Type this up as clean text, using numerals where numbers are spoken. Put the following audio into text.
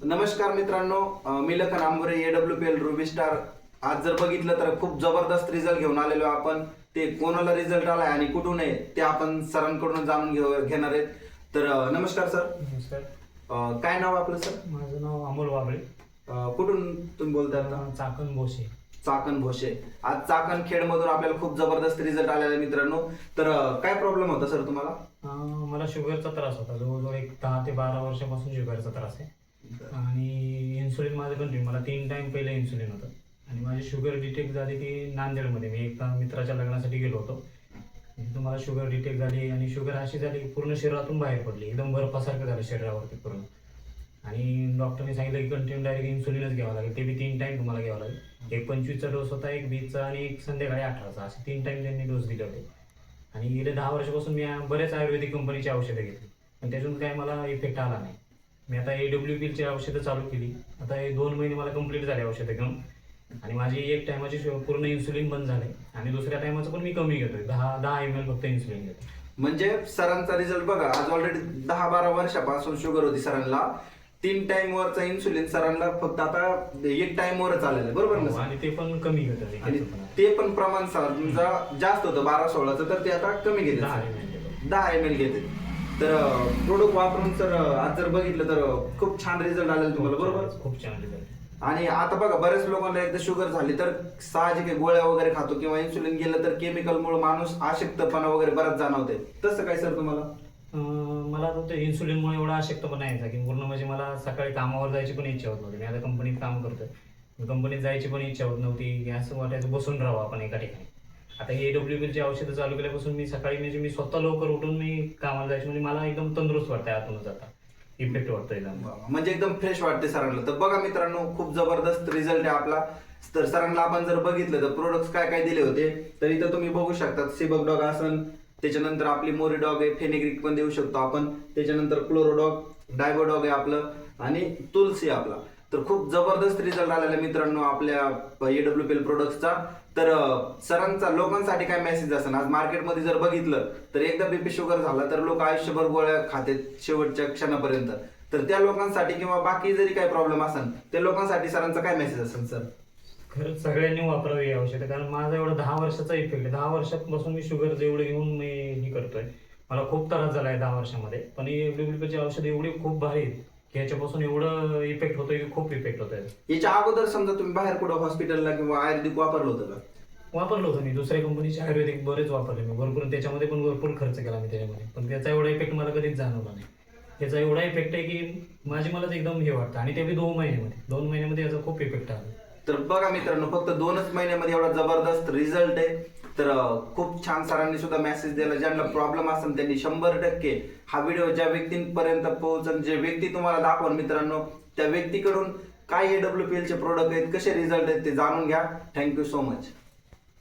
नमस्कार मित्रांनो, मी Lakhan Ambore, AWPL ruby star. आज जर बघितलं तर खूप जबरदस्त रिझल्ट घेऊन आलेलो आपण. ते कोणाला रिझल्ट आलाय आणि कुठून आहे ते आपण सरांकडून जाणून घेणार आहेत. तर नमस्कार सर. नमस्कार. काय नाव आपलं सर? माझं नाव अमोल वाबळे. कुठून तुम्ही बोलताय आता? चाकण भोसे. चाकण भोसे. आज चाकण खेड मधून आपल्याला खूप जबरदस्त रिझल्ट आलेला मित्रांनो. तर काय प्रॉब्लेम होता सर तुम्हाला? मला शुगरचा त्रास होता. जवळजवळ एक 10 ते 12 वर्षापासून शुगरचा त्रास आहे. आणि इन्सुलिन माझं कंटिन्यू, मला 3 टाइम पहिले इन्सुलिन होतं. आणि माझी शुगर डिटेक्ट झाली ती नांदेडमध्ये. मी एका मित्राच्या लग्नासाठी गेलो होतो. तिथं मला शुगर डिटेक्ट झाली आणि शुगर अशी झाली की पूर्ण शरीरातून बाहेर पडली, एकदम बर्फासारखं झालं शरीरावरती पूर्ण. आणि डॉक्टरने सांगितलं की कंटिन्यू डायरेक्ट इन्सुलिनच घ्यावं लागेल, ते बी 3 टाइम तुम्हाला घ्यावं लागेल. एक 25चा डोस होता, एक 20चा आणि एक संध्याकाळी 18चा, असे 3 टाइम त्यांनी डोस दिले होते. आणि गेले 10 वर्षापासून मी बरेच आयुर्वेदिक कंपनीची औषधं घेतली, पण त्याच्यातून काय मला इफेक्ट आला नाही. मी आता AWPLची औषधं चालू केली. आता हे 2 महिने मला कंप्लीट झाले औषधं घेऊन. आणि माझी एक टायमाची पूर्ण इन्सुलिन बंद झाले आणि दुसऱ्या टायमाचं पण मी कमी घेतोय. 10 ml फक्त इन्सुलिन घेतो. म्हणजे सरांचा रिझल्ट बघा, आज ऑलरेडी 10-12 वर्षापासून शुगर होती सरांना. 3 टाइम वरचा इन्सुलिन सरांना फक्त आता 1 टाइम वरच आलेलं आहे, बरोबर ना? आणि ते पण कमी घेतो. आणि ते पण प्रमाण तुमचा जास्त होतं 12-16चं, तर ते आता कमी घेते, 10 ml घेते. तर प्रोडक्ट वापरून सर आज जर बघितलं तर खूप छान रिझल्ट आलेला तुम्हाला, बरोबर? खूप छान रिझल्ट. आणि आता बघा, बऱ्याच लोकांना एकदा शुगर झाली तर साहजिक आहे, गोळ्या वगैरे खातो किंवा इन्सुलिन गेलं तर केमिकलमुळे माणूस अशक्तपणा वगैरे बराच जाणवते. तसं काय सर तुम्हाला? मला आता ते इन्सुलिनमुळे एवढा अशक्तपणा यायचा की पूर्ण, म्हणजे मला सकाळी कामावर जायची पण इच्छा होत नव्हती. मी आता कंपनीत काम करतोय, कंपनीत जायची पण इच्छा होत नव्हती की असं वाटायचं बसून राहावं आपण एका ठिकाणी. आता ही AWPLची औषधं चालू केल्यापासून मी सकाळी, म्हणजे मी स्वतः लवकर उठून मी कामाला जायचं, म्हणजे मला एकदम तंदुरुस्त वाटतंय आतूनच. आता इफेक्ट वाटतोय एकदम, म्हणजे एकदम फ्रेश वाटते सरांना. तर बघा मित्रांनो, खूप जबरदस्त रिझल्ट आहे आपला. तर सरांना आपण जर बघितलं तर प्रोडक्ट्स काय काय दिले होते, तर इथं तुम्ही बघू शकता. सिबक डॉग आसन, त्याच्यानंतर आपली मोरी डॉग आहे, फेनिग्रीक पण देऊ शकतो आपण. त्याच्यानंतर क्लोरो डॉग, डायबो डॉग आहे आपलं, आणि तुलसी आपला. तर खूप जबरदस्त रिझल्ट आलेला आहे मित्रांनो आपल्या AWPL प्रोडक्ट्सचा. तर सरांचा लोकांसाठी काय मेसेज असेल? आज मार्केटमध्ये जर बघितलं तर एकदा BP शुगर झाला तर लोक आयुष्यभर गोळ्या खातात शेवटच्या क्षणापर्यंत. तर त्या लोकांसाठी किंवा बाकी जरी काही प्रॉब्लेम असेल त्या लोकांसाठी सरांचा काय मेसेज असेल सर? खरंच सगळ्यांनी वापरावी ही औषधं, कारण माझा एवढा 10 वर्षाचा इफेक्ट आहे. 10 वर्षापासून मी शुगर जेवढं घेऊन मी हे करतोय, मला खूप त्रास झाला आहे 10 वर्षामध्ये. पण ही AWPLची औषधं एवढी खूप भारी आहेत की ह्याच्यापासून एवढं इफेक्ट होतोय की खूप इफेक्ट होत आहे. याच्या अगोदर समजा तुम्ही बाहेर कुठं हॉस्पिटलला किंवा आयुर्वेदिक वापरलं होतं का? वापरलं होतं मी, दुसऱ्या कंपनीचे आयुर्वेदिक बरेच वापरले मी, भरपूर. त्याच्यामध्ये पण भरपूर खर्च केला मी त्याच्यामध्ये, पण त्याचा एवढा इफेक्ट मला कधीच जाणवला नाही. त्याचा एवढा इफेक्ट आहे की मलाच एकदम हे वाटतं. आणि ते बी 2 महिन्यामध्ये याचा खूप इफेक्ट आला. तर बघा मित्रांनो, फक्त 2च महिन्यामध्ये एवढा जबरदस्त रिझल्ट आहे. तर खूप छान. सरांनी सुद्धा मेसेज दिला, ज्यांना प्रॉब्लेम असेल त्यांनी 100% हा व्हिडिओ ज्या व्यक्तींपर्यंत पोहोचेल, जे व्यक्ती तुम्हाला दाखवाल मित्रांनो, त्या व्यक्तीकडून काय AWPL चे प्रोडक्ट आहेत, कसे रिझल्ट आहेत ते जाणून घ्या. Thank you so much.